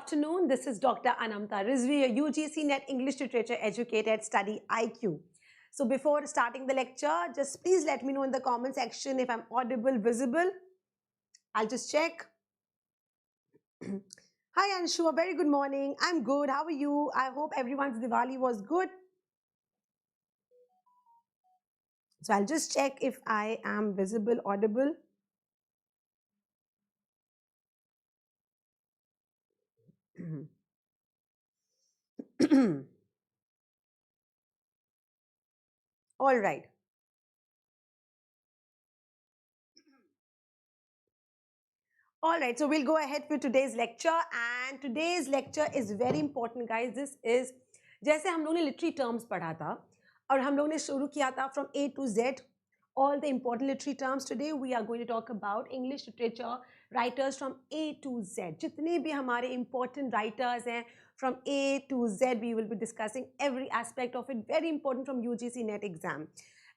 afternoon. This is Dr. Anamta Rizvi, a UGC NET English Literature Educator at Study IQ. So before starting the lecture, just please let me know in the comment section if I'm audible, visible. I'll just check. Hi Anshu, a very good morning. I'm good. How are you? I hope everyone's Diwali was good. So I'll just check if I am visible, audible. All right. All right, so we'll go ahead with today's lecture, and today's lecture is very important, guys. This is जैसे हम लोगों ने literary terms पढ़ा था और हम लोगों ने शुरू किया था from A to Z, all the important literary terms. Today we are going to talk about English literature writers from A to Z. जितने भी हमारे important writers हैं from A to Z, we will be discussing every aspect of it. Very important from UGC NET exam.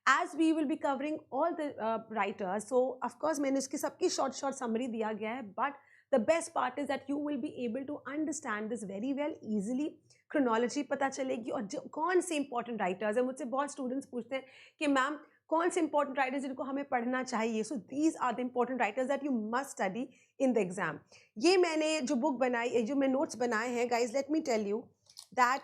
As we will be covering all the writers, so of course मैंने इसकी सबकी short summary दिया गया है, but the best part is that you will be able to understand this very well easily. Chronology पता चलेगी और कौन से important writers हैं. मुझसे बहुत students पूछते हैं कि मैम कौन से important writers जिनको हमें पढ़ना चाहिए. So these are the important writers that you must study in the exam. ये मैंने जो book बनाई, जो मैं notes बनाए हैं, guys, let me tell you that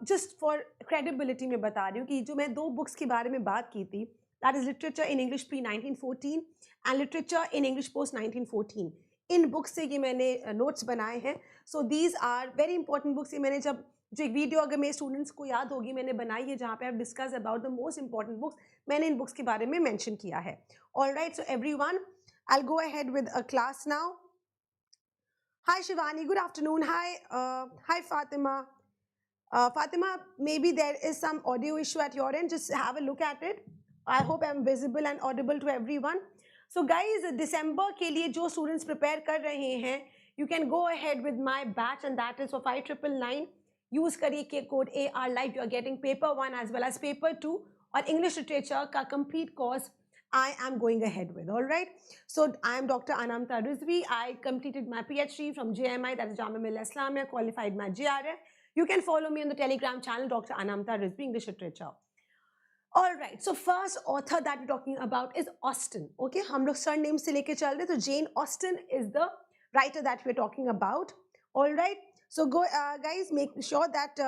just for credibility में बता रही हूँ कि जो मैं दो books के बारे में बात की थी, that is literature in English pre 1914 and literature in English post 1914. In books से ये मैंने notes बनाए हैं. So these are very important books. ये मैंने जब जो एक वीडियो अगर मेरे स्टूडेंट्स को याद होगी मैंने बनाई है जहाँ पे आप discuss about the most important books, मैंने इन बुक्स के बारे में मेंशन किया है. Alright, so everyone, I will go ahead with a class now. Hi Shivani, good afternoon. Hi Fatima. Fatima, maybe there is some audio issue at your end. Just have a look at it. I hope I'm visible and audible to everyone. So guys, December के लिए जो students prepare कर रहे हैं, you can go ahead with my batch, and that is for 5999. Use करिए code AR Live. You are getting paper 1 as well as paper 2 और English literature का complete course I am going ahead with. All right. So I am Dr. Anamta Rizvi. I completed my PhD from JMI, that is Jamia Millia Islamia, qualified my JRF. You can follow me on the Telegram channel, Dr. Anamta Rizvi, English Literature. All right, so first author that we're talking about is Austen. Okay, हम लोग surname से लेके चल रहे, तो Jane Austen is the writer that we're talking about. All right, so go guys, make sure that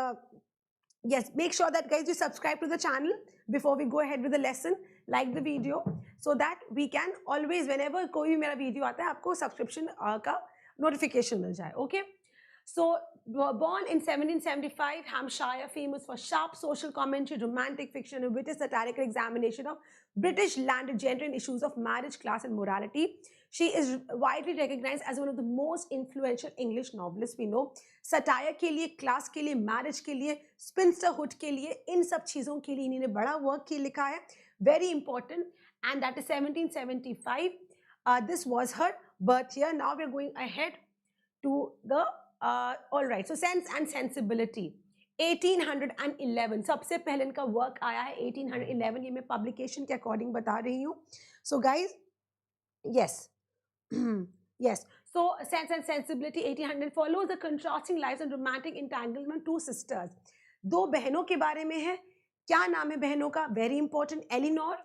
make sure that guys you subscribe to the channel before we go ahead with the lesson. Like the video so that we can always, whenever कोई भी मेरा video आता है, आपको subscription का notification मिल जाए. Okay. So, born in 1775, Hampshire, famous for sharp social commentary, romantic fiction, and witty satirical examination of British landed gender and issues of marriage, class, and morality. She is widely recognized as one of the most influential English novelists we know. Satire के लिए, class के लिए, marriage के लिए, spinsterhood के लिए, इन सब चीज़ों के लिए इन्होंने बड़ा work लिखा है. Very important, and that is 1775. This was her birth year. Now we are going ahead to the all right, so Sense and Sensibility 1811 सबसे पहले इनका वर्क आया है 1811. ये मैं पब्लिकेशन के अकॉर्डिंग बता रही हूँ. So guys, yes yes, so Sense and Sensibility 1800 follows the contrasting lives and romantic entanglement two sisters. दो बहनों के बारे में है. क्या नाम है बहनों का? Very important, Eleanor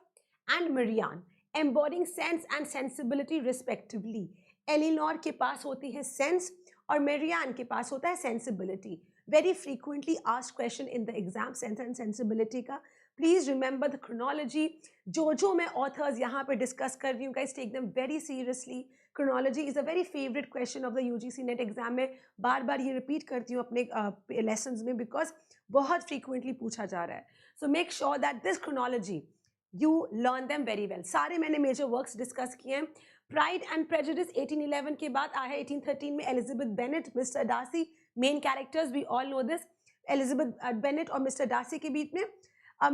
and Marianne, embodying sense and sensibility respectively. Eleanor के पास होती है sense और Marianne के पास होता है sensibility. Very frequently asked question in the exam, sense and sensibility का. Please remember the chronology. जो मैं authors यहाँ पे discuss कर रही हूँ, guys, take them very seriously. Chronology is a very favorite question of the UGC NET exam में. बार ये repeat करती हूँ अपने lessons में because बहुत frequently पूछा जा रहा है. So make sure that this chronology you learn them very well. सारे मैंने major works discuss किए हैं. Pride and Prejudice 1811 के बाद आया 1813 में Elizabeth Bennet, Mr. Darcy, main characters, we all know this. Elizabeth Bennet और Mr. Darcy के बीच में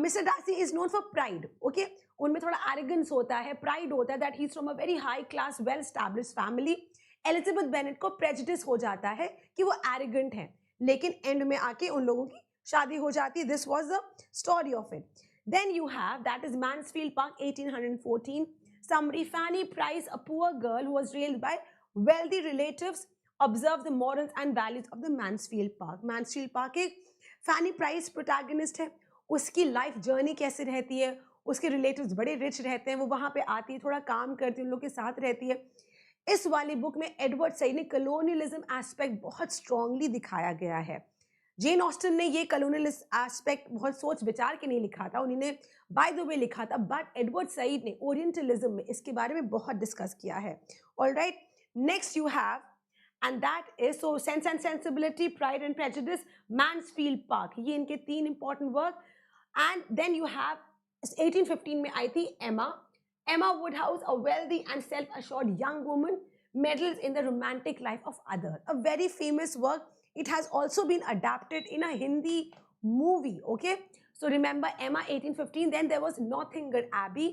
Mr. Darcy is known for pride, okay? उनमें थोड़ा arrogance होता है, pride होता है that he's from a very high class, well established family. Elizabeth Bennet को prejudice हो जाता है कि वो arrogant है, लेकिन end में आके उन लोगों की शादी हो जाती है. This was the story of it. Then you have, that is Mansfield Park 1814. Summary, Fanny Price, a poor girl who was raised by wealthy relatives, observe the morals and values of the Mansfield park. Mansfield park एक फैनी price protagonist है, उसकी life journey कैसे रहती है, उसके relatives बड़े rich रहते हैं, वो वहाँ पे आती है, थोड़ा काम करती है, उन लोग के साथ रहती है। इस वाली बुक में एडवर्ड सईद ने कलोनियलिज्म एस्पेक्ट बहुत स्ट्रांगली दिखाया गया है। जेन ऑस्टन ने ये कलोनियलिस्ट एस्पेक्ट बहुत सोच विचार के नहीं लिखा था, उन्होंने बाय द वे लिखा था, बट एडवर्ड सईद ने ओरिएंटलिज्म में इसके बारे में बहुत डिस्कस किया है। Alright, next you have and that is so Sense and Sensibility, Pride and Prejudice, Mansfield Park, ये इनके 3 important work। and then you have 1815 में आई थी Emma Woodhouse, a wealthy and self-assured young woman, meddles in the romantic life of other, a very famous work. It has also been adapted in a Hindi movie, okay? So remember Emma 1815, then there was Northanger Abbey,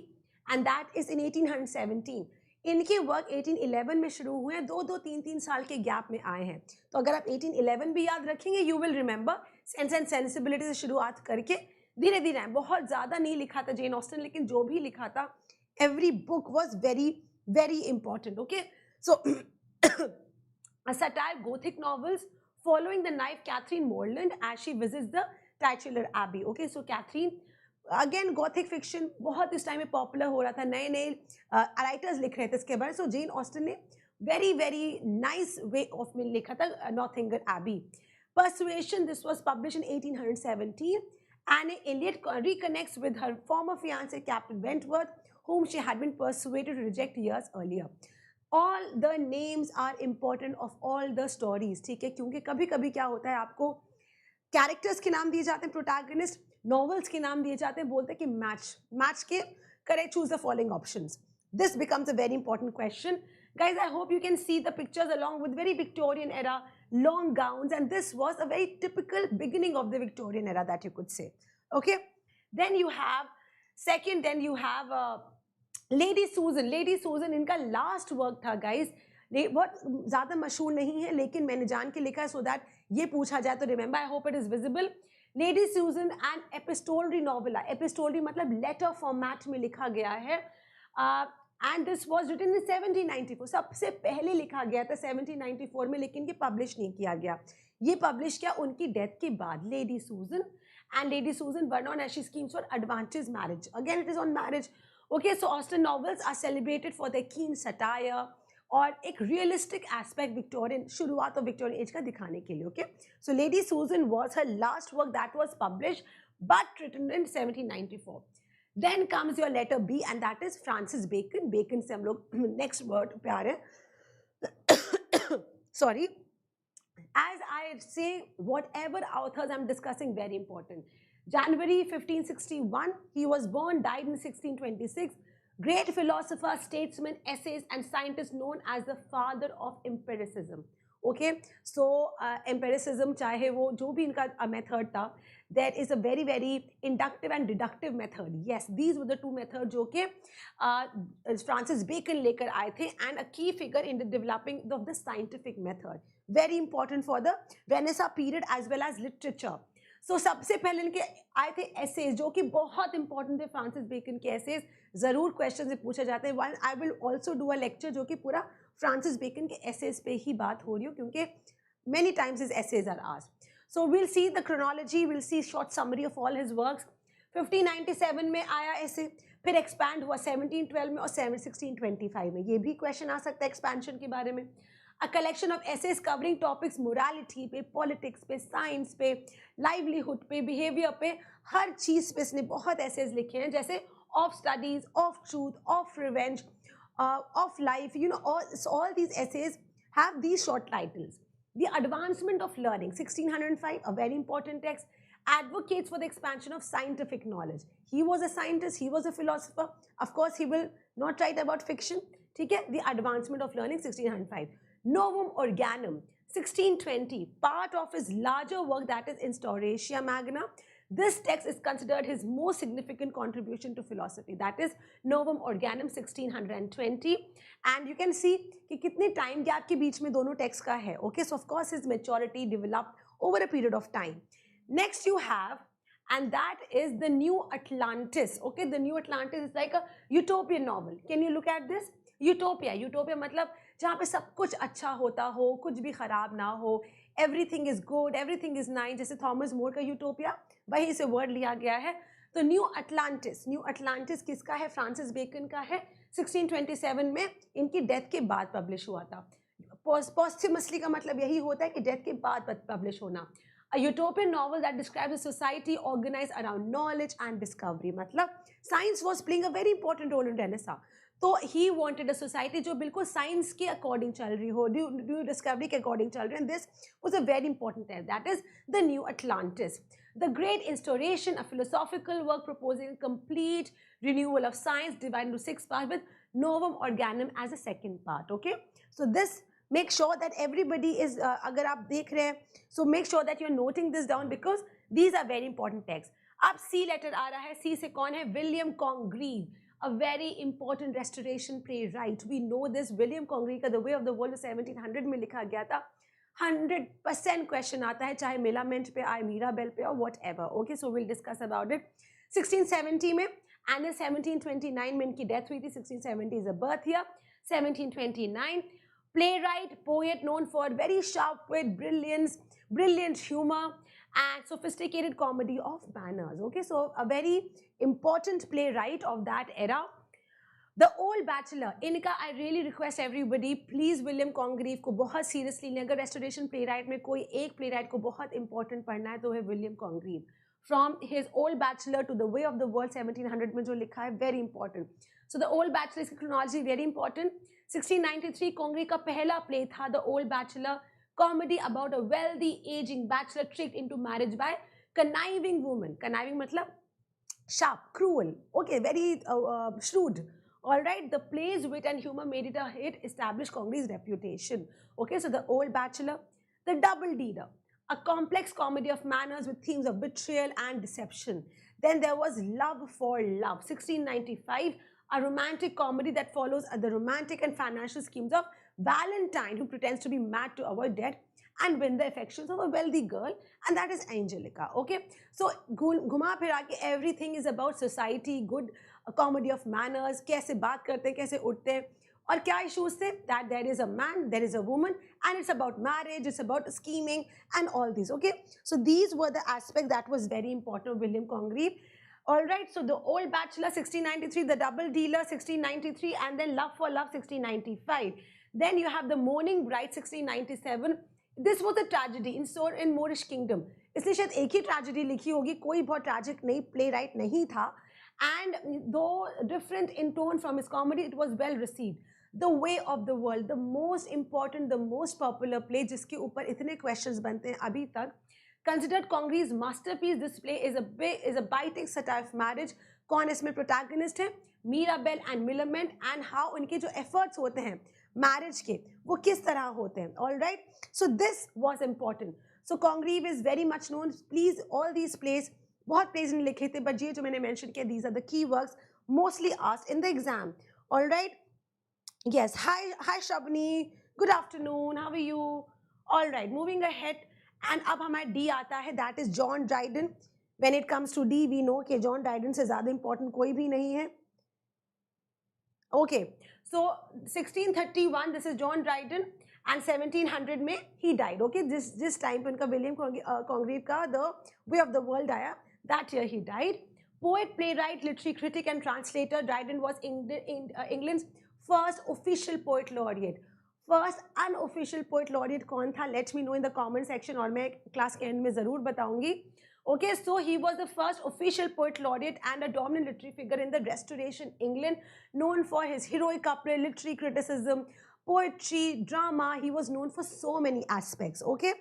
and that is in 1817। इनके work 1811 में शुरू हुए हैं, 2-3 साल के gap में आए हैं। तो अगर आप 1811 भी याद रखेंगे, you will remember sense and sensibility से शुरुआत करके धीरे धीरे आए। बहुत ज़्यादा नहीं लिखा था जेन ऑस्टन, लेकिन जो भी लिखा था, every book was very very important, okay? So a satire Gothic novels following the knife Catherine Morland as she visits the titular Abbey, okay? So Catherine again Gothic fiction बहुत इस time में popular हो रहा था, नए नए writers लिख रहे थे इसके बारे में। सो जेन ऑस्टन ने very very nice way of में लिखा था Northanger Abbey. Persuasion, this was publish in 1817। Anne Elliot reconnects with her former fiancé Captain Wentworth, whom she had been persuaded to reject years earlier. All the names are important of all the stories, ठीक है? क्योंकि कभी कभी क्या होता है, आपको characters के नाम दिए जाते हैं, प्रोटैगनिस्ट, नॉवेल्स के नाम दिए जाते हैं, बोलते हैं कि मैच के correct, choose the following options. This becomes a very important question. Guys, I hope you can see the pictures along with very Victorian era long gowns, and this was a very typical beginning of the Victorian era that you could say. Okay, then you have second, then you have Lady Susan. Lady Susan इनका last work था guys, बहुत ज़्यादा मशहूर नहीं है, लेकिन मैंने जान के लिखा है so that ये पूछा जाए तो remember, I hope it is visible. Lady Susan and epistolary novella, epistolary मतलब letter format में लिखा गया है, and this was written in 1794, सबसे पहले लिखा गया था 1794 में, लेकिन ये पब्लिश नहीं किया गया। ये पब्लिश किया उनकी डेथ के बाद। लेडी सूजन, and Lady Susan were known as she schemes for advantage marriage. Again, it is on marriage. Okay, so Austen novels are celebrated for their keen satire और एक रियलिस्टिक एस्पेक्ट विक्टोरियन, शुरुआत of Victorian age का दिखाने के लिए। Okay, so Lady Susan was her last work that was published but written in 1794। Then comes your letter B and that is Francis Bacon. Bacon से हम लोग next word पे आ रहे हैं। सॉरी, एज आई से whatever authors I'm discussing, very important. January 1561 he was born, died in 1626. Great philosopher, statesman, essayist and scientist, known as the father of empiricism. Okay, so empiricism, चाहे वो जो भी इनका method था, there is a very very inductive and deductive method. Yes, these were the two methods जो कि Francis bacon लेकर आए थे, and a key figure in the developing of the scientific method. Very important for the Renaissance period as well as literature. So सबसे पहले इनके आए थे एसेज, जो कि बहुत इंपॉर्टेंट थे। फ्रांसिस बेकन के एसेज ज़रूर क्वेश्चन से पूछे जाते हैं। One I will also do a lecture जो कि पूरा फ्रांसिस बेकन के एसेज पे ही बात हो रही हो, क्योंकि many times his essays are asked. So will see the chronology, will see short summary of all his works. 1597 में आया ऐसे, फिर एक्सपैंड हुआ 1712 में और 1625 में। ये भी क्वेश्चन आ सकता है एक्सपेंशन के बारे में। A collection of essays covering topics morality पे, politics पे, science पे, livelihood पे, behavior पे, हर चीज़ पे इसने बहुत essays लिखे हैं, जैसे of studies, of truth, of revenge, of life, you know, all these essays have these short titles. The Advancement of Learning, 1605, a very important text, advocates for the expansion of scientific knowledge. He was a scientist, he was a philosopher. Of course, he will not write about fiction. ठीक है? The Advancement of Learning, 1605. Novum Organum, 1620, part of his larger work that is Instauratio Magna. This text is considered his most significant contribution to philosophy. That is Novum Organum, 1620. And you can see कि कितने time gap के बीच में दोनों text का है. Okay, so of course his maturity developed over a period of time. Next you have, and that is the New Atlantis. Okay, the New Atlantis is like a utopian novel. Can you look at this? Utopia, utopia मतलब जहाँ पे सब कुछ अच्छा होता हो, कुछ भी खराब ना हो, everything is good, everything is nice, जैसे थॉमस मोर का यूटोपिया, वहीं से वर्ड लिया गया है। तो न्यू अटलांटिस किसका है? फ्रांसिस बेकन का है। 1627 में इनकी डेथ के बाद पब्लिश हुआ था। पोस्टमसली का मतलब यही होता है कि डेथ के बाद पब्लिश होना। A utopian novel that describes a society organized around knowledge and discovery. मतलब science was playing a very important role in Renaissance. तो he wanted a society जो बिल्कुल साइंस के अकॉर्डिंग चल रही हो, न्यू डिस्कवरी के अकॉर्डिंग चल रही है. This was a very important text, that is the new Atlantis. The Great Instauration, a philosophical work proposing complete renewal of science, divided into 6 parts with Novum Organum as a second part. Okay, so this make sure that everybody is अगर आप देख रहे हैं, so make sure that you're noting this down because these are very important texts. अब C letter आ रहा है. C से कौन है? William Congreve, a very important restoration playwright. We know this. William Congreve का The Way of the World 1700 में लिखा गया था. 100% क्वेश्चन आता है, चाहे मिलामेंट पे आए, मीराबेल पे और what ever. Okay, so will discuss about it. 1670 में एंड 1729 में इनकी डेथ हुई थी. 1670 is a birth year. 1729 playwright, poet known for very sharp wit, brilliant humor and sophisticated comedy of manners. Okay, so a very important playwright of that era. The Old Bachelor, इनका I really request everybody please William Congreve को बहुत seriously लें. अगर restoration playwright में कोई एक playwright को बहुत इंपॉर्टेंट पढ़ना है तो है William Congreve. From his old bachelor to the way of the world 1700 में जो लिखा है, very important. So the old bachelor की क्रोनोलॉजी वेरी इंपॉर्टेंट. 1693 कॉन्ग्रीव का पहला प्ले था the old bachelor, comedy about a wealthy ageing bachelor tricked into marriage by conniving woman. Conniving मतलब sharp, cruel. Okay, very shrewd. All right, the play's wit and humor made it a hit, established Congreve's reputation. Okay, so The Old Bachelor. The Double Dealer, a complex comedy of manners with themes of betrayal and deception. Then there was Love for Love, 1695, a romantic comedy that follows the romantic and financial schemes of Valentine, who pretends to be mad to avoid debt and win the affections of a wealthy girl, and that is Angelica. Okay, so घुमा फिरा के everything is about society, good comedy of manners, कैसे बात करते हैं, कैसे उठते हैं, और क्या issues थे? That there is a man, there is a woman, and it's about marriage, it's about scheming and all these. Okay, so these were the aspects that was very important of William Congreve. All right, so The Old Bachelor 1693, The Double Dealer 1693, and then Love for Love 1695. Then you have The Mourning Bride 1697. This was a tragedy in Moorish Kingdom. इसलिए शायद एक ही tragedy लिखी होगी, कोई बहुत tragic नहीं play right नहीं था. And though different in tone from his comedy, it was well received. The Way of the World, the most important, the most popular play, जिसके ऊपर इतने questions बनते हैं अभी तक. Considered Congreve's masterpiece, this play is a biting satire of marriage. कौन इसमें protagonist है? Mirabel and Millamant, and how उनके जो efforts होते हैं मैरिज के वो किस तरह होते हैं. All right, so this was important. So Congreve is very much known. Please all these plays, बहुत प्लेस ने लिखे थे, बट ये जो मैंने मेंशन किया, these are the key works mostly asked in the exam. All right, yes, hi Shabni, good afternoon, how are you? All right, moving ahead. And अब हमारा डी आता है, that is John Dryden. When it comes to D, we know कि John Dryden से ज्यादा important कोई भी नहीं है. Okay, so 1631 this is John Dryden, and 1700 में he died. Okay, this time पे उनका विलियम कॉन्ग्रीव का The Way of the World आया, that year he died. Poet, playwright, literary critic and translator, Dryden was England's first official poet laureate. First unofficial poet laureate कौन था? Let me know in the comment section, और मैं class के and में ज़रूर बताऊंगी. Okay, so he was the first official poet laureate and a dominant literary figure in the Restoration England, known for his heroic couplet, literary criticism, poetry, drama. He was known for so many aspects. Okay,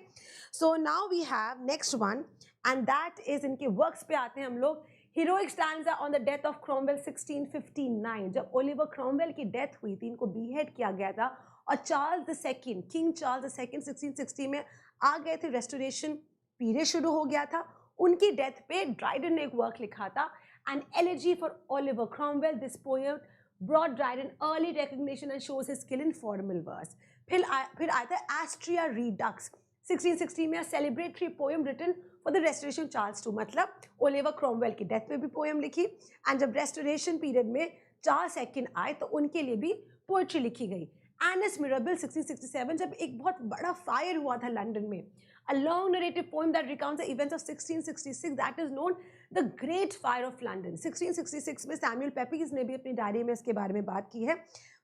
so now we have next one, and that is इनके works पे आते हैं हम लोग. Heroic stanza on the death of Cromwell 1659. जब Oliver Cromwell की death हुई थी, इनको behead किया गया था, और Charles II, king Charles II 1660 में आ गए थे. रेस्टोरेशन पीरियड शुरू हो गया था. उनकी डेथ पे ड्राइडन ने एक वर्क लिखा था, an elegy for Oliver Cromwell. This poem brought Dryden early recognition and shows his skill in formal verse. फिर आया था एस्ट्रिया रिडक्स 1660 में, celebratory poem written for the restoration Charles II. मतलब ओलिवर क्रॉमवेल की death पे भी poem लिखी, and जब रेस्टोरेशन पीरियड में चार्ल्स II आए तो उनके लिए भी पोएट्री लिखी गई. एनिस मिरेबल 1667, जब एक बहुत बड़ा फायर हुआ था लंदन में. A long narrative poem that recounts the events of 1666 that is known the Great Fire of London. 1666 में सैमुअल पेपीज ने भी अपनी डायरी में इसके बारे में बात की है.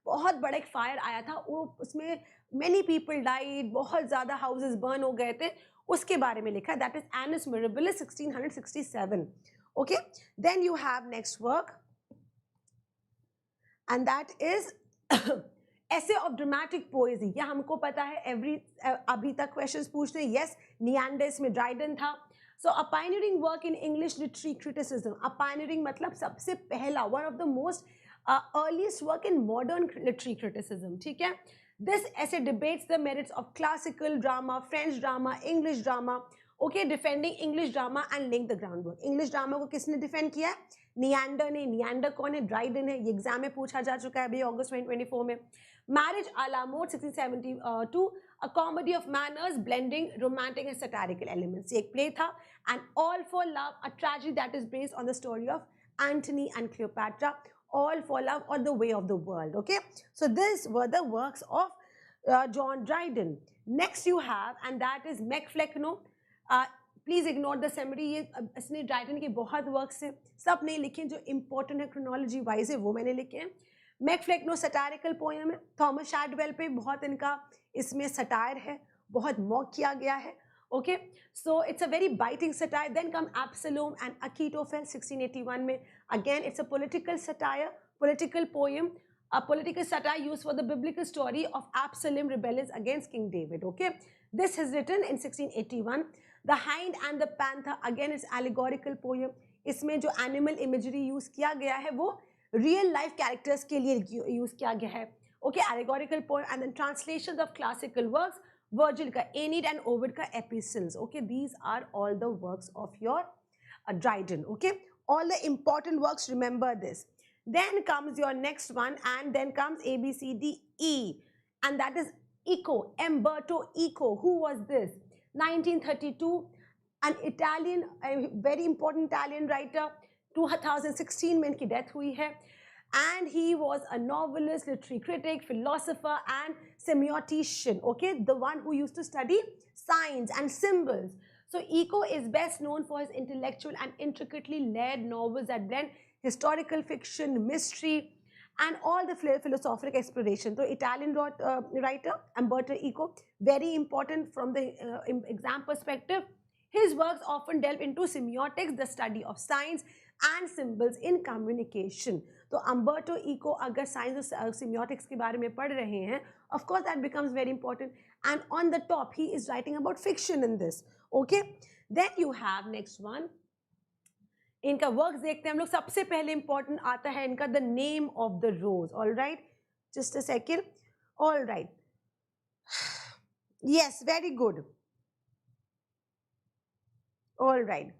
बहुत बड़ा एक फायर आया था, वो उसमें many people died, बहुत ज़्यादा houses burn हो गए थे, उसके बारे में लिखा. That is Annus Mirabilis 1667. Okay, then you have next work, and that is Essay of Dramatic Poesy. या हमको पता है अभी तक क्वेश्चंस पूछते हैं. यस, नियांडर्स में ड्राइडन था. So a pioneering work in English literary criticism. A pioneering मतलब सबसे पहला, one of the most earliest work in modern literary criticism. ठीक है. This essay debates the merits of classical drama, French drama, English drama. Okay, defending English drama and laying the groundwork. English drama को किसने defend किया है? नियांडर ने. नियांडर कौन है? Dryden है. ये एग्जाम में पूछा जा चुका है अभी अगस्त 2024 में. Marriage à la mode 1672, a comedy of manners blending romantic and satirical elements. ये एक play था. And All for Love, a tragedy that is based on the story of Antony and Cleopatra. All for Love or The Way of the World. Okay, so these were the works of John Dryden. Next you have, and that is Macflecknoe. Please ignore the summary. ये इसने Dryden के बहुत works हैं, सब नहीं लिखे, जो important है क्रोनोलॉजी वाइज है वो मैंने लिखे हैं. मैकफ्लेक्नो सटायरिकल पोएम है. थॉमस शैडवेल पे बहुत इनका इसमें सटायर है, बहुत मॉक किया गया है. Okay, so it's a very biting satire. Then come Absalom and Achitophel 1681 में. Again it's a political satire, political poem, a political satire used for the biblical story of Absalom rebellions against King David. Okay, this is written in 1681. The Hind and the Panther, again it's allegorical poem. इसमें जो animal imagery use किया गया है वो real life characters के लिए use किया गया है. Okay, allegorical poem. And then translations of classical works, Virgil का Aeneid and Ovid का epistles. Okay, these are all the works of your Dryden. Okay, all the important works, remember this. Then comes your next one, and then comes A, B, C, D, E, and that is Eco, Umberto Eco. Who was this? 1932, an Italian, a very important Italian writer. 2016 में इनकी death हुई है. And he was a novelist, literary critic, philosopher, and semiotician. Okay, the one who used to study signs and symbols. So Eco is best known for his intellectual and intricately layered novels that blend historical fiction, mystery, and all the philosophical exploration. So Italian writer Umberto Eco, very important from the exam perspective. His works often delve into semiotics, the study of signs and symbols in communication. तो Umberto Eco अगर science और semiotics के बारे में पढ़ रहे हैं, of course that becomes very important. And on the top, he is writing about fiction in this. Okay, then you have next one. इनका वर्क देखते हैं हम लोग. सबसे पहले इंपॉर्टेंट आता है इनका the name of the rose. All right, just a second. All right, yes, very good. All right,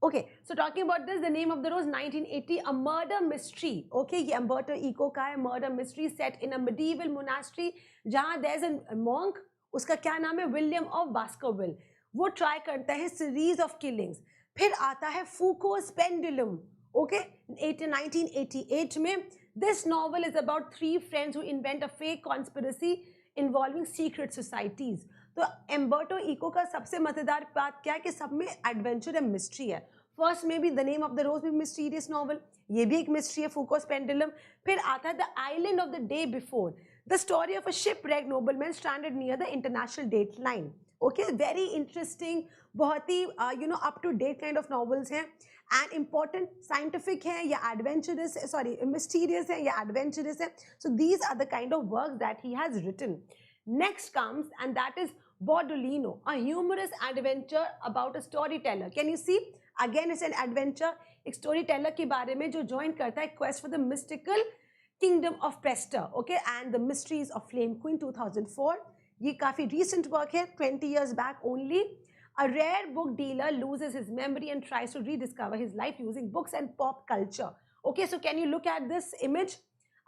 okay. So talking about this, the name of the rose 1980, a murder mystery. Okay, ये Umberto Eco का है. Murder mystery set in a medieval monastery जहां there is a monk. उसका क्या नाम है? William of Baskerville. वो try करता है सीरीज ऑफ किलिंग्स. फिर आता है फूकोस पेंडुलम. ओके, 1988 में. This novel is about 3 friends who invent a fake conspiracy involving secret societies. तो एम्बर्टो इको का सबसे मजेदार बात क्या है कि सब में एडवेंचर एंड मिस्ट्री है. फर्स्ट में भी द नेम ऑफ द रोज भी मिस्टीरियस नॉवल, ये भी एक मिस्ट्री है, फूकोस पेंडुलम. फिर आता है the island of the day before, the story of a shipwreck nobleman stranded near the international date line. Okay, very interesting, बहुत ही up to date kind of novels हैं. एंड इम्पॉर्टेंट साइंटिफिक है या adventurous, sorry mysterious है या adventurous है. So these are the kind of work that he has written. Next comes and that is Bordolino, a humorous adventure about a storyteller. Can you see? Again, it's an adventure. एक storyteller के बारे में जो join करता है quest for the mystical kingdom of Prester. Okay, and the mysteries of Flame Queen 2004. ये काफी recent work है, 20 years back only. A rare book dealer loses his memory and tries to rediscover his life using books and pop culture. Okay, so can you look at this image?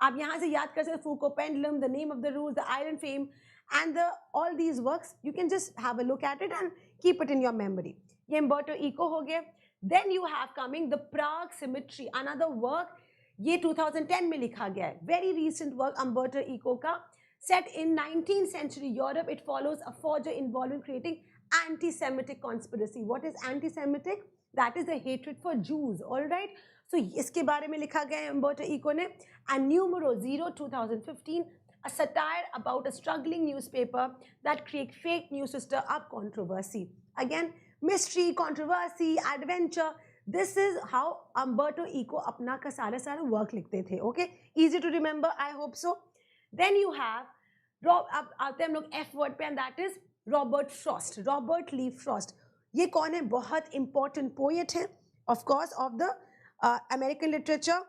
आप यहाँ से याद कर सकते हैं Foucault Pendulum, The Name of the Rose, The Island Fame, and all these works. You can just have a look at it and keep it in your memory. ये Umberto Eco हो गया. Then you have coming the Prague Symmetry, another work. ये 2010 में लिखा गया है. Very recent work Umberto Eco का. Set in 19th century Europe, it follows a forger involved in creating anti-Semitic conspiracy. What is anti-Semitic? That is the hatred for Jews. All right. So इसके बारे में लिखा गया है Umberto Eco ने. And numero 0 2015, a satire about a struggling newspaper that create fake news to stir up controversy. Again, mystery, controversy, adventure. This is how Umberto Eco अपना का सारा work लिखते थे. Okay, easy to remember. I hope so. Then you have अब आते हैं हम लोग F word पे, and that is Robert Frost. Robert Lee Frost. ये कौन है? बहुत important poet है, of course, of the American literature,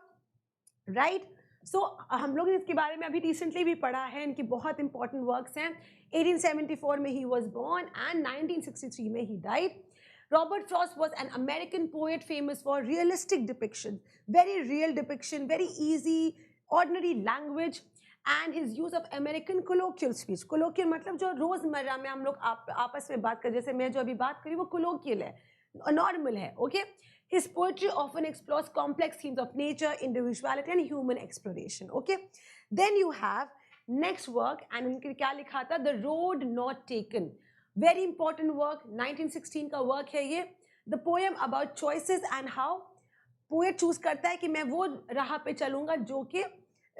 right? So हम लोग इसके बारे में अभी recently भी पढ़ा है. इनकी बहुत important works हैं. 1874 में he was born and 1963 में he died. Robert Frost was an American poet famous for realistic depiction, very real depiction, very easy, ordinary language, and his use of American colloquial speech. Colloquial मतलब जो रोजमर्रा में हम लोग आपस में बात कर, जैसे मैं जो अभी बात करी वो colloquial है, normal है. Okay. His poetry often explores complex themes of nature, individuality, and human exploration. Okay. Then you have next work, and इनके क्या लिखा था? The Road Not Taken. Very important work. 1916 का work है ये. The poem about choices and how poet choose करता है कि मैं वो राह पे चलूँगा जो कि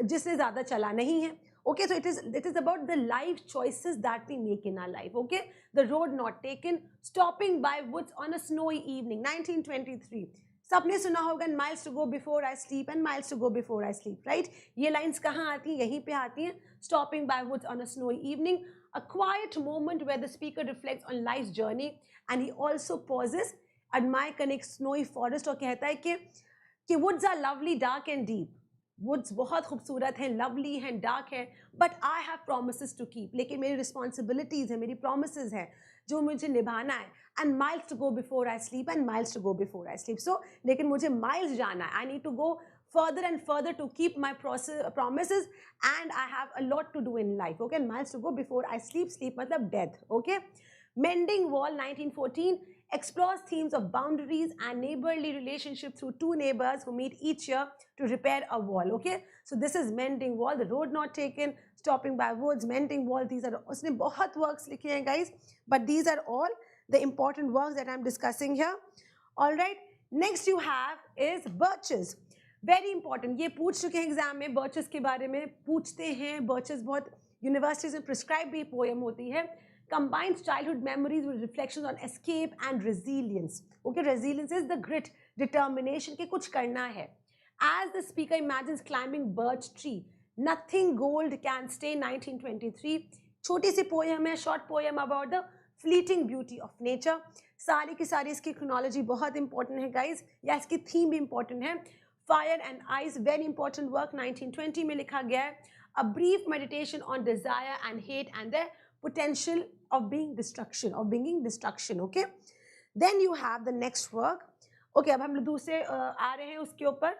जिसने ज़्यादा चला नहीं है. Okay, so it is about the life choices that we make in our life. Okay, The Road Not Taken, stopping by woods on a snowy evening, 1923. सबने सुना होगा miles to go before I sleep and miles to go before I sleep, right? ये lines कहाँ आती हैं? यहीं पे आती हैं. Stopping by woods on a snowy evening, a quiet moment where the speaker reflects on life's journey, and he also pauses, admire करने एक snowy forest, और कहता है कि woods are lovely, dark and deep. Woods बहुत खूबसूरत हैं, lovely हैं, dark हैं, but I have promises to keep. लेकिन मेरी responsibilities हैं, मेरी promises हैं जो मुझे निभाना है. And miles to go before I sleep and miles to go before I sleep. So लेकिन मुझे miles जाना है. I need to go further and further to keep my promises, and I have a lot to do in life. Okay, and miles to go before I sleep. Sleep मतलब death. Okay. Mending Wall, 1914, explores themes of boundaries and neighborly relationship through two neighbors who meet each year to repair a wall. Okay, so this is Mending Wall, The Road Not Taken, Stopping by Woods, Mending Wall. These are उसने बहुत works लिखे हैं guys, but these are all the important works that I'm discussing here. All right, next you have is birches. Very important. ये पूछ चुके हैं exam में, birches के बारे में पूछते हैं. birches बहुत यूनिवर्सिटीज में प्रिस्क्राइब भी पोएम होती है. Combines childhood memories with reflections on escape and resilience. Okay, resilience is the grit, determination कि कुछ करना है. As the speaker imagines climbing birch tree, nothing gold can stay, 1923. छोटी सी पोएम है, short poem about the fleeting beauty of nature. सारी की सारी इसकी chronology बहुत important है guys, या इसकी theme भी important है. Fire and Ice, very important work, 1920 में लिखा गया है. A brief meditation on desire and hate and their potential of being destruction. Okay, then you have the next work. Okay, अब हम लोग दूसरे आ रहे हैं उसके ऊपर,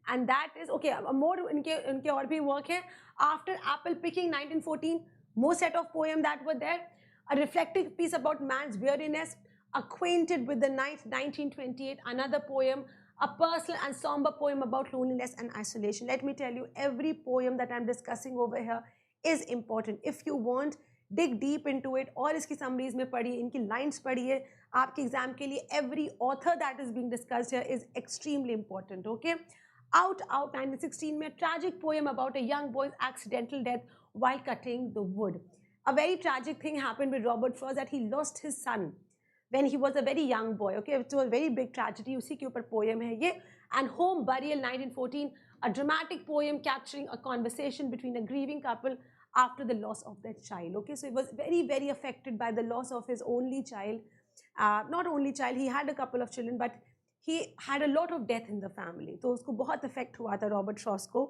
and that is okay. more इनके और भी work है. After apple picking, 1914, more set of poem that were there. A reflective piece about man's weariness. Acquainted with the Night, 1928, another poem. A personal and somber poem about loneliness and isolation. Let me tell you, every poem that I'm discussing over here is important. If you want, dig deep into it. और इसकी summaries में पढ़िए, इनकी lines पढ़िए आपके exam के लिए. Every author that is being discussed here is extremely important. Okay. Out 1916 में tragic poem about a young boy's accidental death while cutting the wood. A very tragic thing happened with Robert Frost, that he lost his son when he was a very young boy. Okay, it was a very big tragedy. उसी के ऊपर poem है ये. And Home Burial, 1914, a dramatic poem capturing a conversation between a grieving couple after the loss of their child. Okay, so he was very, very affected by the loss of his only child. Not only child, he had a couple of children, but he had a lot of death in the family. तो उसको बहुत affect हुआ था Robert Frost को.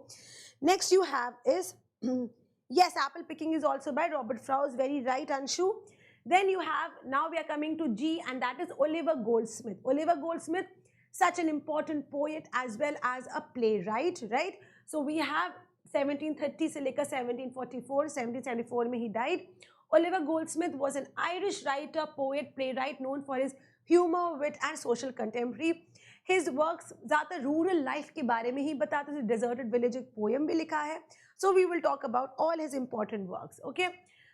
Next you have is yes, apple picking is also by Robert Frost. Very right, Anshu. Then you have, now we are coming to G, and that is Oliver Goldsmith. Oliver Goldsmith, such an important poet as well as a playwright, right? So we have 1730 से लेकर 1744, 1774 में he died. Oliver Goldsmith was an Irish writer, poet, playwright known for his humor, wit and social contemporary. His works ज़्यादा rural life के बारे में ही बताते हैं. Deserted village एक पोएम भी लिखा है. So we will talk about all his important works. Okay.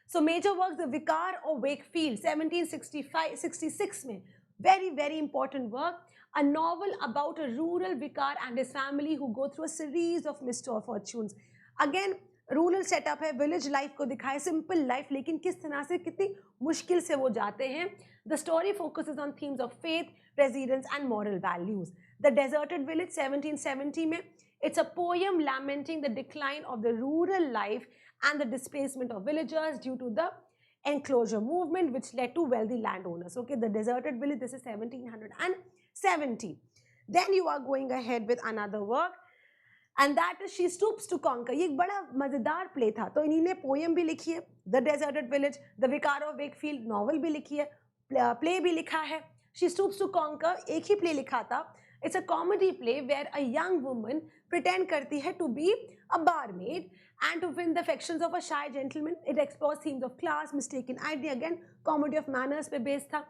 So major works, the Vicar of Wakefield, 1765-66 में, very important work. A novel about a rural vicar and his family who go through a series of misfortunes. Again, rural setup है, village life को दिखाए, simple life, लेकिन किस तरह से कितनी मुश्किल से वो जाते हैं. The story focuses on themes of faith, residence and moral values. The deserted village 1770 में, it's a poem lamenting the decline of the rural life and the displacement of villagers due to the enclosure movement which led to wealthy landowners. Okay, the deserted village, this is 1770. Then you are going ahead with another work and that is She Stoops to Conquer. ये एक बड़ा मजेदार play था, तो इन्हीं ने poem भी लिखी है, द डेजर्टेड विलेज, द विकार ऑफ वेकफील्ड नॉवल भी लिखी है, प्ले भी लिखा है. शी स्टूप्स टू कॉन्कर एक ही प्ले लिखा था. It's a comedy play where a young woman pretend करती है to be a barmaid and to win the affections of a shy gentleman. It explores themes of class, mistaken identity, again comedy of manners पे based था.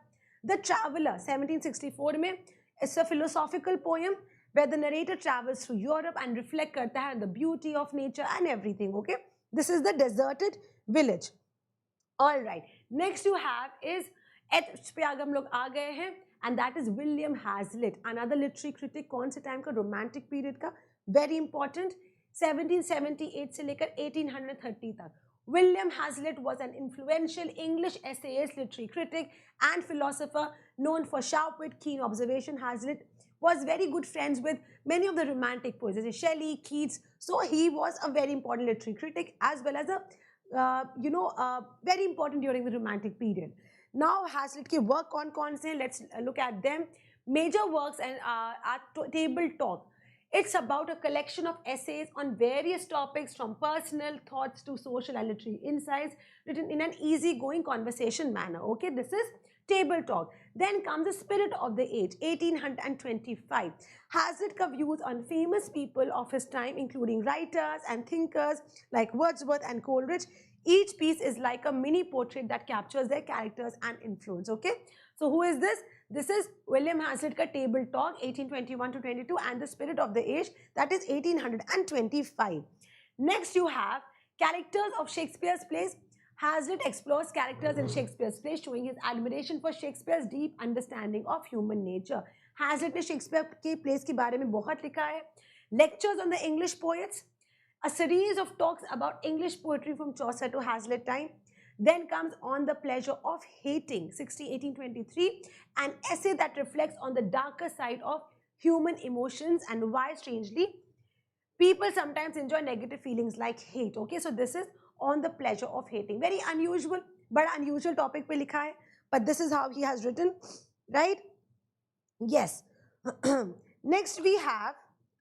The Traveller 1764 में, it's a philosophical poem where the narrator travels through Europe and reflect करता है on the beauty of nature and everything. Okay, this is the deserted village. All right, next you have is एथ पे आगे हम लोग आ गए हैं and that is William Hazlitt, another literary critic. कौन से टाइम का? रोमांटिक पीरियड का, very important, 1778 से लेकर 1830 तक. William Hazlitt was an influential English essayist, literary critic and philosopher known for sharp wit, keen observation. Hazlitt was very good friends with many of the romantic poets, such as Shelley, Keats. So he was a very important literary critic as well as a very important during the romantic period. Now Hazlitt के work कौन से हैं? Let's look at them. Major works and Table Talk. It's about a collection of essays on various topics from personal thoughts to social and literary insights, written in an easy-going conversation manner. Okay, this is Table Talk. Then comes The Spirit of the Age, 1825. Hazlitt ka views on famous people of his time, including writers and thinkers like Wordsworth and Coleridge. Each piece is like a mini portrait that captures their characters and influence. Okay, so who is this? This is William Hazlitt ka Table Talk, 1821 to 22, and The Spirit of the Age, that is 1825. Next you have Characters of Shakespeare's Plays. Hazlitt explores characters in Shakespeare's plays, showing his admiration for Shakespeare's deep understanding of human nature. Hazlitt ने Shakespeare के plays के बारे में बहुत लिखा है. Lectures on the English poets, a series of talks about English poetry from Chaucer to Hazlitt time. Then comes On the Pleasure of Hating, 1823, an essay that reflects on the darker side of human emotions and why, strangely, people sometimes enjoy negative feelings like hate. Okay, so this is On the Pleasure of Hating. Very unusual, but unusual topic पे लिखा है, but this is how he has written, right? Yes. Next we have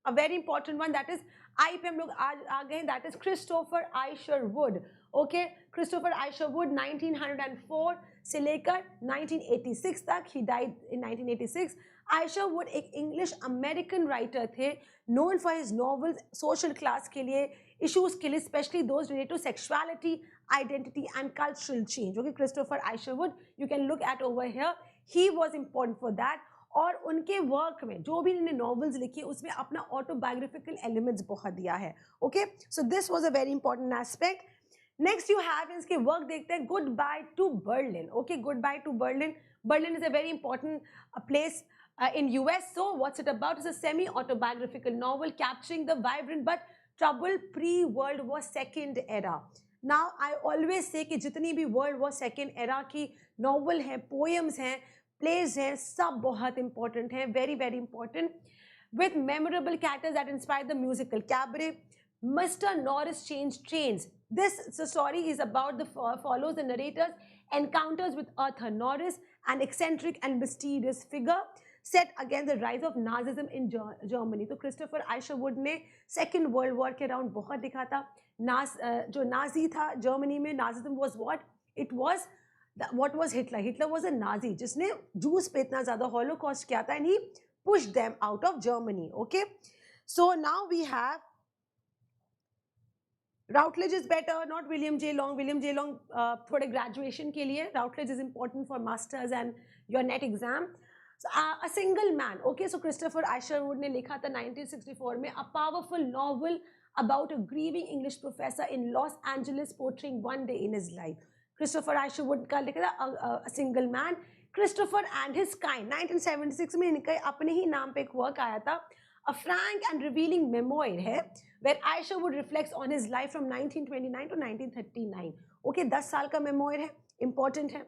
a very important one, that is आई पे हम लोग आ गए, that is Christopher Isherwood. Okay, Christopher Isherwood 1904 से लेकर 1986 तक, he died in 1986. Isherwood एक इंग्लिश अमेरिकन राइटर थे, known for his novels social class के लिए, issues के लिए, especially those related to sexuality, identity and cultural change. Okay, Christopher Isherwood, you can look at over here, he was important for that. और उनके work में जो भी इन्होंने नॉवेल्स लिखी है उसमें अपना ऑटोबायोग्राफिकल एलिमेंट्स बहुत दिया है. Okay, so this was a very important aspect. Next you have इसके वर्क देखते हैं, good by two Berlin. Okay, good by two Berlin. Berlin is a very important place in US. So what's it about? It's a semi-autobiographical novel capturing the vibrant but troubled pre-World War II era. Now I always say कि जितनी भी World War II era की novel हैं, poems हैं, plays हैं, सब बहुत important हैं, very very important, with memorable characters that inspire the musical cabaret. Mr. Norris Changed Trains. This story is about follows the narrator's encounters with Arthur Norris, an eccentric and mysterious figure set against the rise of Nazism in Germany. तो Christopher आइशरवुड ने second world war के around बहुत लिखा था. जो Nazi था Germany में, Nazism was what it was, what was Hitler? Hitler was a Nazi जिसने जूस पे इतना ज़्यादा हॉलोकॉस्ट किया था, and he pushed them out of Germany. Okay, so now we have Routledge is better, not William J. Long. William J. Long थोड़े graduation के लिए, Routledge is important for masters and your NET exam. A single man, okay, so Christopher Isherwood ने लिखा था 1964 में a powerful novel about a grieving English professor in Los Angeles portraying one day in his life. Christopher Isherwood का लिखा था a single man, Christopher and his kind 1976 में इनका अपने ही नाम पे एक वर्क आया था, a frank and revealing memoir है where Isherwood reflects on his life from 1929 to 1939. Okay, 10 साल का memoir है, important है.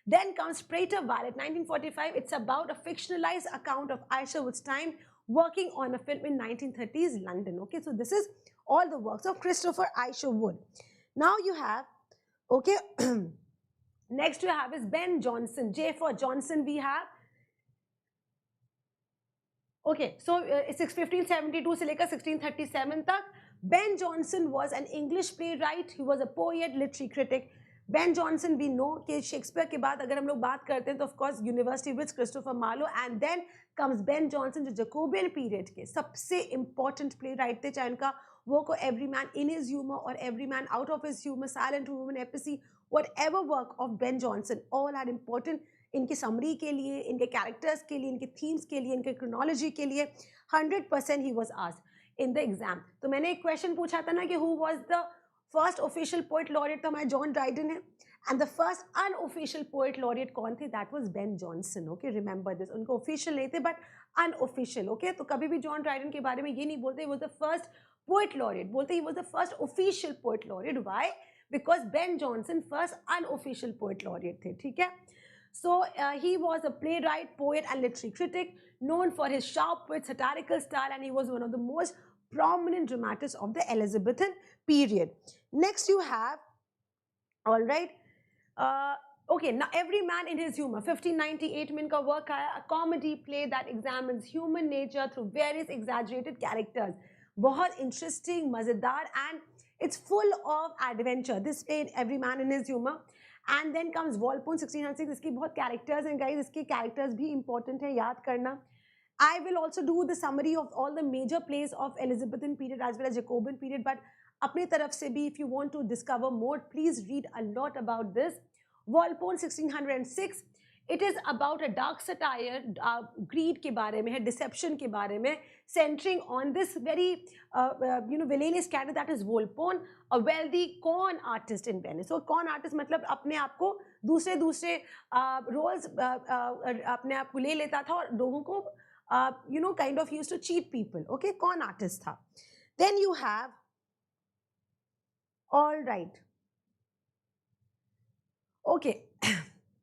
Then comes Prater Violet, 1945. It's about a fictionalized account of Isherwood's time working on a film in 1930s London. Okay, so this is all the works of Christopher Isherwood. Now you have, okay, next you have is Ben Jonson. J for Johnson we have. Okay, so 1572 से लेकर 1637 तक. Ben Jonson was an English playwright. He was a poet, literary critic. Ben Jonson we know कि Shakespeare के बाद अगर हम लोग बात करते हैं तो of course university with Christopher Marlowe, and then comes Ben Jonson जो जैकोबियन पीरियड के सबसे important playwright थे, चाहे उनका वो को Every Man in His Humor और Every Man Out of His Humor, Silent Woman, Epicy, whatever work of Ben Jonson, all are important. इनकी समरी के लिए, इनके कैरेक्टर्स के लिए, इनके थीम्स के लिए, इनके क्रोनोलॉजी के लिए 100% he was asked in the exam. तो मैंने एक क्वेश्चन पूछा था ना कि who was the first official poet laureate, तो हमारा जॉन ड्राइडन है, and the first unofficial poet laureate कौन थे? That was Ben Jonson. Okay, remember this. उनको ऑफिशियल नहीं थे बट अनऑफिशियल. ओके, तो कभी भी जॉन ड्राइडन के बारे में ये नहीं बोलते he was the first poet laureate, बोलते he was the first official poet laureate. Why? Because Ben Jonson first unofficial poet laureate थे. ठीक है. So he was a playwright, poet and literary critic known for his sharp wit, satirical style, and he was one of the most prominent dramatists of the Elizabethan period. Next you have, all right, okay, now Every Man in His Humor, 1598 में इनका work आया, a comedy play that examines human nature through various exaggerated characters. बहुत interesting, मजेदार, and it's full of adventure. This play, Every Man in His Humor. And then comes Walpole 1606. इसकी बहुत characters हैं guys, इसके characters भी important है, याद करना. I will also do the summary of all the major plays of Elizabethan period as well as Jacobean period, but अपनी तरफ से भी if you want to discover more, please read a lot about this. Walpole 1606. It is about a dark satire, greed के बारे में है, deception के बारे में, centering on this very villainous character that is Walpole, a wealthy con artist in Venice. So con artist मतलब अपने आप को दूसरे roles अपने आप को ले लेता था और लोगों को kind of used to cheat people. Okay, con artist था. Then you have, all right, okay.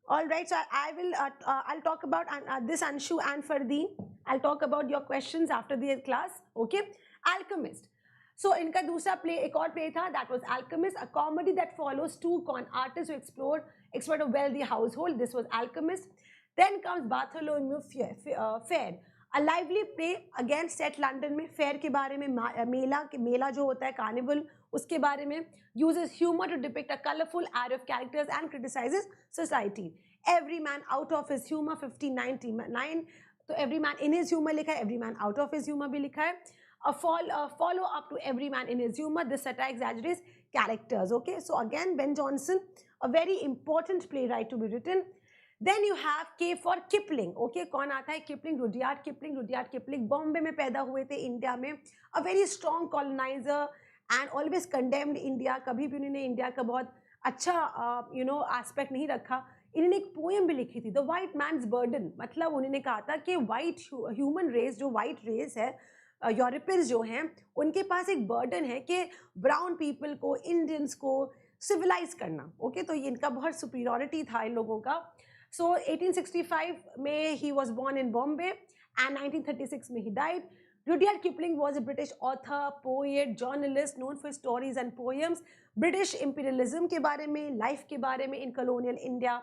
All right, so I will I'll talk about this Anshu and Fardeen. I'll talk about your questions after the class. Okay, Alchemist. So इनका दूसरा play, एक और play था, that was Alchemist, a comedy that follows two con artists who exploit a wealthy household. This was Alchemist. Then comes Bartholomew Fair, a lively play again set London में, fair के बारे में, मेला जो होता है carnival, उसके बारे में, uses humor to depict a colorful array of characters and criticizes society. Every Man Out of His Humor 1599. तो Every Man in His Humor लिखा है, Every Man Out of His Humor भी लिखा है. A follow up to Every Man in His Humor. This satire exaggerates characters. Okay, so again Ben Jonson, a very important playwright to be written. Then you have K for Kipling. Okay, कौन आता है? Kipling, Rudyard Kipling. Rudyard Kipling Bombay में पैदा हुए थे, India में. A very strong colonizer and always condemned India. कभी भी उन्होंने इंडिया का बहुत अच्छा aspect नहीं रखा. इन्होंने एक पोएम भी लिखी थी, The White Man's Burden. मतलब उन्होंने कहा था कि white human race, जो white race है, यूरोपियंस जो हैं, उनके पास एक बर्डन है कि ब्राउन पीपल को, इंडियंस को सिविलाइज करना. ओके, तो ये इनका बहुत सुपीरियरिटी था इन लोगों का. So 1865 में he was born in Bombay and 1936 में he died. Rudyard Kipling was a British author, poet, journalist known for his stories and poems. British imperialism के बारे में, life के बारे में in colonial India,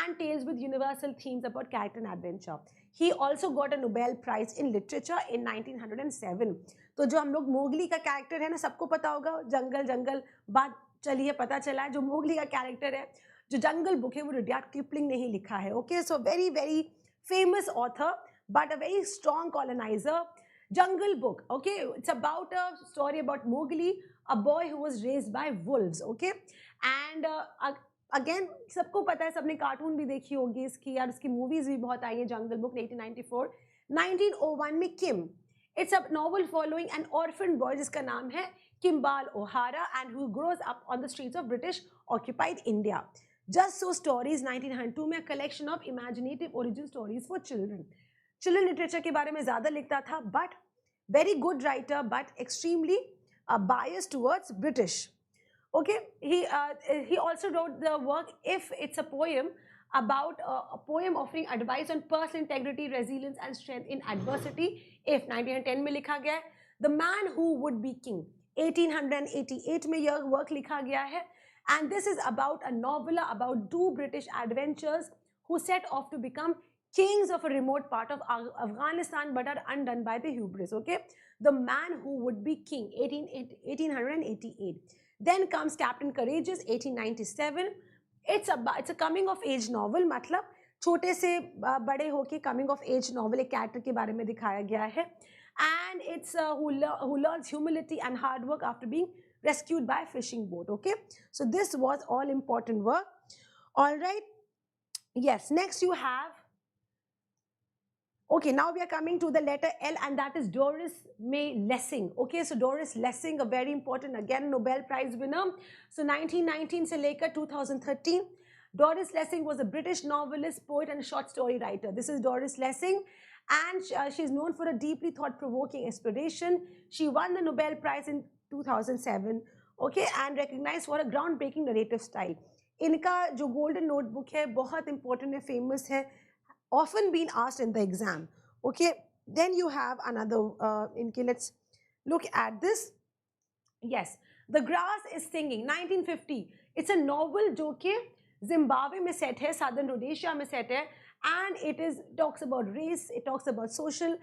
and tales with universal themes about character and adventure. He also got a Nobel Prize in Literature in 1907. तो जो हम लोग मोगली का कैरेक्टर है ना, सबको पता होगा, जंगल बात चलिए पता चला है, जो मोगली का कैरेक्टर है, जो जंगल बुक है, वो रुडयार्ड किपलिंग ने ही लिखा है. Okay, so very very famous author but a very strong coloniser. Jungle Book, okay, it's about a story about Mowgli, a boy who was raised by wolves. Okay, and again सबको पता है, सबने cartoon भी देखी होगी इसकी, और इसकी मूवीज भी बहुत आई है, जंगल बुक 1894। 1901 में Kim, it's a novel following an orphan boy जिसका नाम है Kimball O'Hara and who grows up on the streets of British occupied India. Just so stories 1902 में collection of imaginative origin stories for children. Children literature के बारे में ज्यादा लिखता था, but very good writer but extremely biased towards British. Okay, he also wrote the work If It's a Poem, about a poem offering advice on personal integrity, resilience and strength in adversity. If 1910 में लिखा गया है. The Man Who Would Be King 1888 में यह work लिखा गया है, and this is about a novella about two British adventurers who set off to become kings of a remote part of Afghanistan but are undone by the hubris. Okay, The Man Who Would Be King 1888. Then comes Captain Courageous 1897. It's a coming of age novel, मतलब छोटे से बड़े होके coming of age novel एक character के बारे में दिखाया गया है, and it's who learns humility and hard work after being rescued by a fishing boat. Okay, so this was all important work. All right, yes, next you have, okay, now we are coming to the letter L, and that is Doris May Lessing. Okay, so Doris Lessing, a very important, again, Nobel Prize winner. So 1919 से लेकर 2013, Doris Lessing was a British novelist, poet and short story writer. This is Doris Lessing, and she is known for a deeply thought-provoking inspiration. She won the Nobel Prize in 2007, okay, and recognized for a groundbreaking narrative style. इनका जो Golden Notebook है बहुत important है, famous है, often been asked in the exam. Okay, then you have another let's look at this. Yes, The Grass is Singing 1950. It's a novel जो कि Zimbabwe में set है, Southern Rhodesia में set है, and it talks about race, it talks about social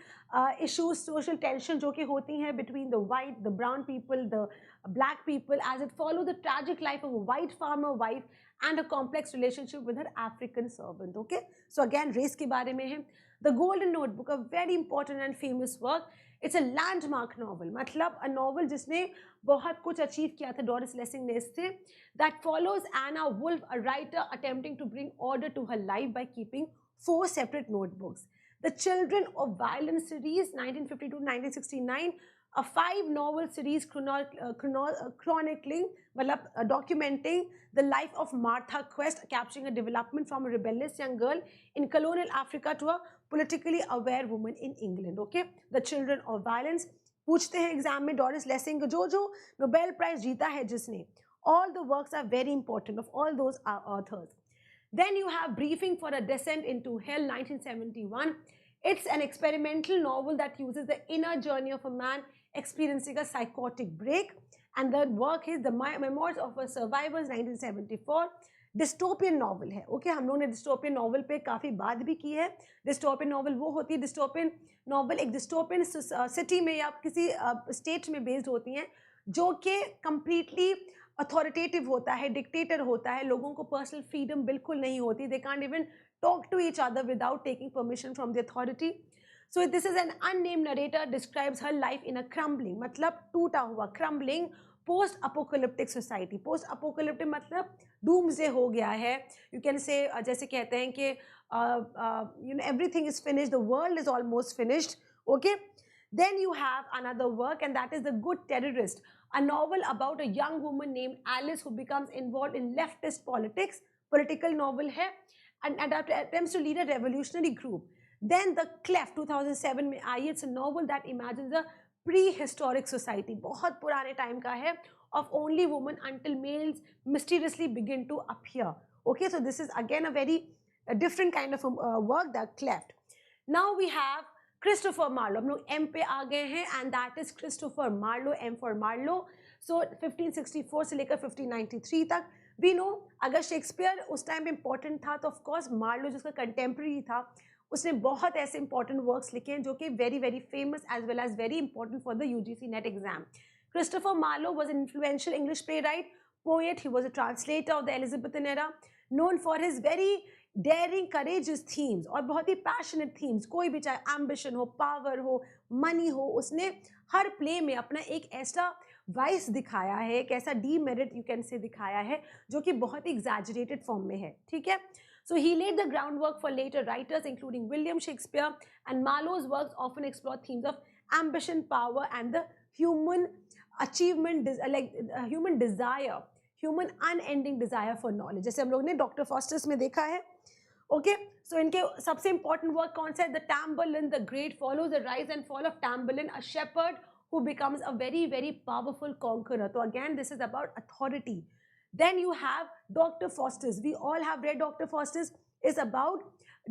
issues, social tension जो कि होती हैं between the white, the brown people, the black people, as it follows the tragic life of a white farmer wife and a complex relationship with her African servant. Okay, so again race के बारे में है. The Golden Notebook, a very important and famous work. It's a landmark novel, मतलब a novel जिसने बहुत कुछ achieve किया था Doris Lessing ने इससे, that follows Anna Wolf, a writer attempting to bring order to her life by keeping 4 separate notebooks. The Children of Violence series 1952 to 1969, a 5-novel series chronicling, documenting the life of Martha Quest, capturing a development from a rebellious young girl in colonial Africa to a politically aware woman in England. Okay, The Children of Violence. पूछते हैं exam में Doris lacing जो जो Nobel prize जीता है जिसने, all the works are very important of all those authors. Then you have Briefing for a Descent into Hell 1971. It's an experimental novel that uses the inner journey of a man experiencing a psychotic break, and the work is The Memoirs of a Survivor 1974. Dystopian novel है. Okay, हम लोगों ने dystopian novel पे काफ़ी बात भी की है. डिस्टोपियन नॉवल वो होती है, डिस्टोपियन नॉवल एक डिस्टोपियन सिटी में या किसी स्टेट में बेस्ड होती हैं जो कि कंप्लीटली अथॉरिटेटिव होता है, डिक्टेटर होता है, लोगों को पर्सनल फ्रीडम बिल्कुल नहीं होती. They can't even talk to each other without taking permission from the authority. So this is an unnamed narrator describes her life in a crumbling, मतलब टूटा हुआ, crumbling post apocalyptic society. Post apocalyptic मतलब doomsday हो गया है. You can say जैसे कहते हैं कि you know everything is finished, the world is almost finished. Okay, then you have another work, and that is The Good Terrorist, a novel about a young woman named Alice who becomes involved in leftist politics. Political novel है, and attempts to lead a revolutionary group. Then The Cleft 2007 में आई. It's a novel that imagines a prehistoric society, बहुत पुराने time का है, of only women until males mysteriously begin to appear. Okay, so this is again a very different kind of work, The Cleft. Now we have Christopher Marlowe. हम लोग M पे आ गए हैं, and that is Christopher Marlowe, M for Marlowe. So 1564 से लेकर 1593 तक. We know अगर शेक्सपियर उस टाइम पे इंपॉर्टेंट था तो ऑफकोर्स मार्लो जिसका कंटेम्प्रेरी था उसने बहुत ऐसे इंपॉर्टेंट वर्क्स लिखे हैं जो कि very very famous as well as very important for the UGC NET exam. Christopher Marlowe was an influential English playwright, poet. He was a translator of the Elizabethan era, known for his very daring, courageous themes और बहुत ही passionate themes. कोई भी चाहे ambition हो, power हो, money हो, उसने हर play में अपना एक ऐसा वाइस दिखाया है, एक ऐसा डीमेरिट यू कैन से दिखाया है जो कि बहुत ही एग्जैजरेटेड फॉर्म में है, ठीक है. So he laid the groundwork for later writers including William Shakespeare, and Marlowe's works often explore themes of ambition, power and the human achievement, human desire, human unending desire for knowledge. जैसे हम लोग ने doctor fosters में देखा है. Okay, सो इनके सबसे important work कौन सा है? The Tamburlaine the great follows the rise and fall of Tamburlaine, a shepherd who becomes a very very powerful conqueror. So again this is about authority. Then you have Dr. Faustus. We all have read Dr. Faustus. Is about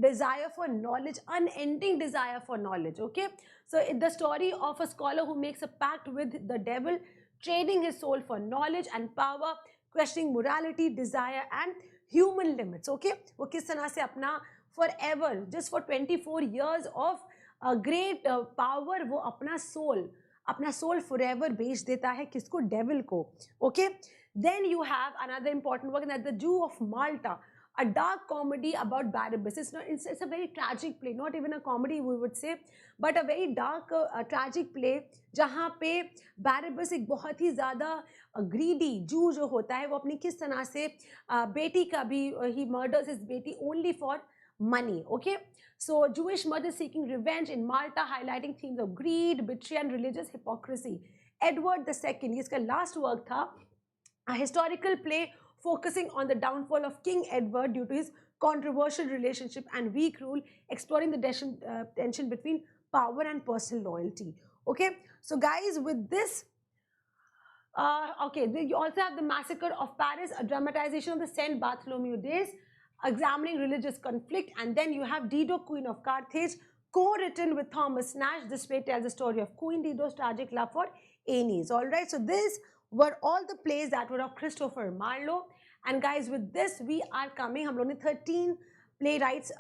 desire for knowledge, unending desire for knowledge. Okay, so the story of a scholar who makes a pact with the devil, trading his soul for knowledge and power, questioning morality, desire and human limits. Okay, वो किस तरह से अपना forever, just for 24 years of great power, वो अपना soul forever बेच देता है किसको? Devil को. Okay, then you have another important work, that the Jew of Malta, a dark comedy about Barabbas. It's a very tragic play, not even a comedy we would say, but a very dark tragic play जहाँ पे Barabbas एक बहुत ही ज़्यादा greedy Jew जो होता है, वो अपनी किस तरह से बेटी का भी he murders his बेटी only for money. Okay, so Jewish mother seeking revenge in Malta, highlighting themes of greed, betrayal and religious hypocrisy. Edward II, इसका last work था, a historical play focusing on the downfall of King Edward due to his controversial relationship and weak rule, exploring the tension between power and personal loyalty. Okay, so guys, with this, okay, you also have the Massacre of Paris, a dramatization of the Saint Bartholomew days, examining religious conflict. And then you have Dido, Queen of Carthage, co-written with Thomas Nash. This play tells the story of Queen Dido's tragic love for Aeneas. All right, so these were all the plays that were of Christopher Marlowe. And guys, with this we are coming, हम लोग ने 13 playwrights,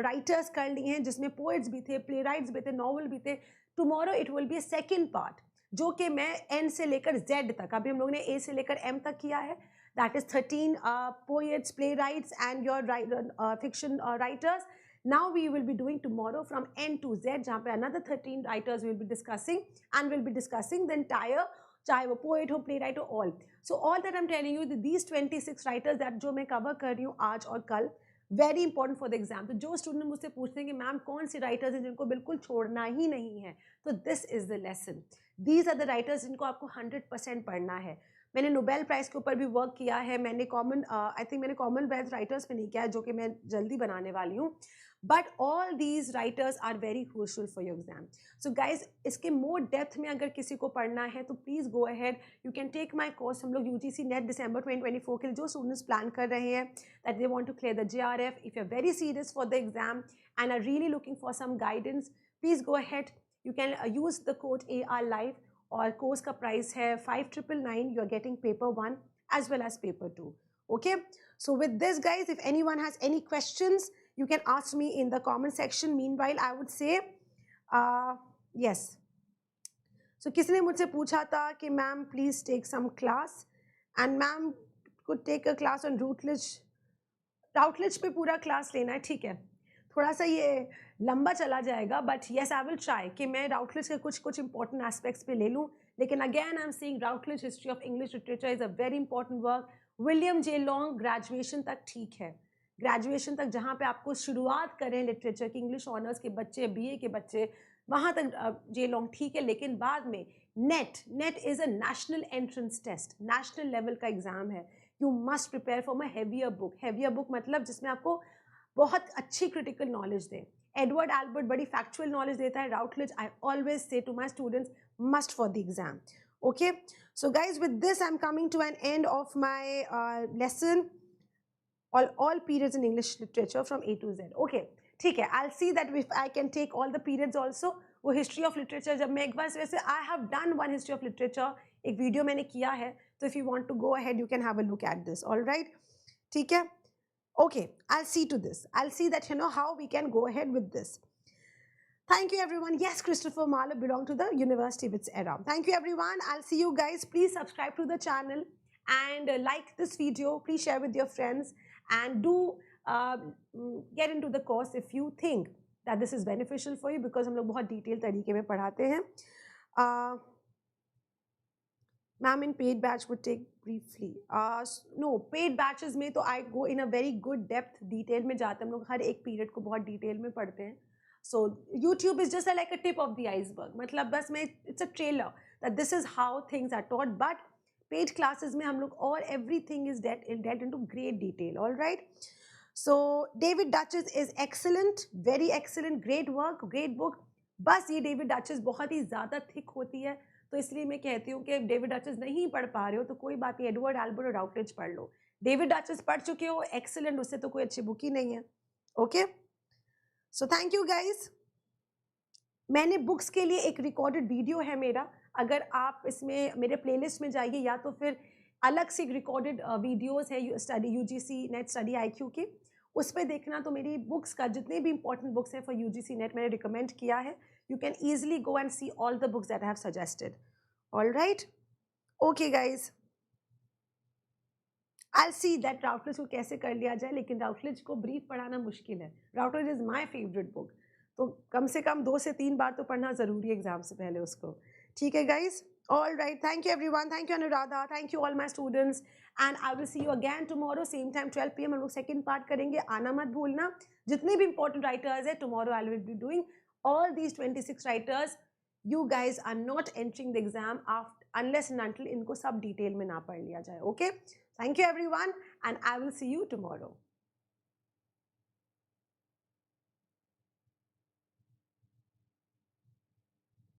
writers कर लिए हैं, जिसमें poets भी थे, playwrights भी थे, novel भी थे. Tomorrow it will be a second part, जो कि मैं N से लेकर Z तक, अभी हम लोग ने A से लेकर M तक किया है. That is 13 poets, playwrights and your fiction writers. Now we will be doing tomorrow from N to Z, जहाँ पे another 13 writers will be discussing, and will be discussing the entire, चाहे वो poet हो, playwright हो, all. So all that I'm telling you, these 26 writers that जो मैं cover कर रही हूँ आज और कल, very important for the exam. तो जो student मुझसे पूछते हैं कि मैम कौन सी writers हैं जिनको बिल्कुल छोड़ना ही नहीं है, तो this is the lesson. These are the writers जिनको आपको 100% पढ़ना है. मैंने नोबेल प्राइज़ के ऊपर भी वर्क किया है, मैंने आई थिंक मैंने कॉमनवेल्थ राइटर्स पे नहीं किया है, जो कि मैं जल्दी बनाने वाली हूँ. But all these writers are very crucial for your exam. So guys, इसके मोर डेप्थ में अगर किसी को पढ़ना है तो please go ahead, you can take my course. हम लोग UGC नेट दिसंबर 2024 के लिए जो स्टूडेंट्स प्लान कर रहे हैं that they want to clear the JRF, if you are very serious for the exam and are really looking for some guidance, please go ahead. You can use the code AR Live, और course का price है 5999. You are getting paper 1 as well as paper 2. Okay, so with this guys, if anyone has any questions, you can ask me in the comment section. Meanwhile, I would say yes. So किसने मुझसे पूछा था कि ma'am please take some class, and ma'am could take a class on Routledge पे पूरा class लेना है. ठीक है, थोड़ा सा ये लंबा चला जाएगा, but yes I will try कि मैं राउटलेज के कुछ इंपॉर्टेंट एस्पेक्ट्स पे ले लूँ. लेकिन again I am seeing Routledge history of English literature is a very important work. William J Long graduation तक ठीक है, ग्रेजुएशन तक जहाँ पे आपको शुरुआत करें लिटरेचर की, इंग्लिश ऑनर्स के बच्चे, BA के बच्चे, वहाँ तक जे लॉन्ग ठीक है. लेकिन बाद में NET is a national entrance test, national level का एग्जाम है. You must prepare for my heavier book मतलब जिसमें आपको बहुत अच्छी क्रिटिकल नॉलेज दे. एडवर्ड एल्बर्ट बड़ी फैक्चुअल नॉलेज देता है. Routledge I always say to my students must for the exam. Okay, so guys, with this I am coming to an end of my lesson all periods in English literature from A to Z. Okay, ठीक है, I'll see that if I can take all the periods also. वो history of literature जब मैं एक बार वैसे I have done one history of literature, एक video मैंने किया है, तो if you want to go ahead you can have a look at this. All right, ठीक है. Okay, I'll see to this. I'll see that how we can go ahead with this. Thank you everyone. Yes, Christopher Marlowe belonged to the university of its era. Thank you everyone. I'll see you guys. Please subscribe to the channel and like this video. Please share with your friends and do get into the course if you think that this is beneficial for you, because हम लोग बहुत detailed तरीके में पढ़ाते हैं. Ma'am in paid batch would take briefly, no paid batches में तो I go in a very good depth, detail में जाते हैं हम लोग, हर एक पीरियड को बहुत डिटेल में पढ़ते हैं. So YouTube is just like a tip of the iceberg, मतलब बस मैं it's a trailer that this is how things are taught, but paid classes में हम लोग और everything is dealt into great detail. All right. So David Daiches is excellent, very excellent, great work, great book. बस ये David duchess बहुत ही ज़्यादा thick होती है, तो इसलिए मैं कहती हूँ कि डेविड डचेस नहीं पढ़ पा रहे हो तो कोई बात नहीं, एडवर्ड एल्बर्ट और राउटलेज पढ़ लो. डेविड डचेस पढ़ चुके हो, एक्सीलेंट, उससे तो कोई अच्छी बुक ही नहीं है. Okay, so thank you guys. मैंने बुक्स के लिए एक रिकॉर्डेड वीडियो है मेरा, अगर आप इसमें मेरे प्लेलिस्ट में जाइए या तो फिर अलग से रिकॉर्डेड वीडियोस है study UGC net study IQ के, उस पर देखना. तो मेरी बुक्स का जितने भी इंपॉर्टेंट बुक्स हैं फॉर यूजीसी नेट मैंने रिकमेंड किया है. You can easily go and see all the books that I have suggested. All right. Okay guys, I see that Routledge को कैसे कर लिया जाए, लेकिन राउटलेज को ब्रीफ पढ़ाना मुश्किल है. राउटलेज इज माई फेवरेट बुक, तो कम से कम 2 से 3 बार तो पढ़ना ज़रूरी है एग्जाम से पहले उसको. ठीक है guys. All right, thank you everyone, thank you Anuradha, thank you all my students, and I will see you again tomorrow same time 12 PM. हम लोग सेकंड पार्ट करेंगे, आना मत भूलना. जितने भी इंपॉर्टेंट राइटर्स है tomorrow I will be doing all these 26 writers. You guys are not entering the exam unless and until इनको सब डिटेल में ना पढ़ लिया जाए. Okay, thank you everyone and I will see you tomorrow.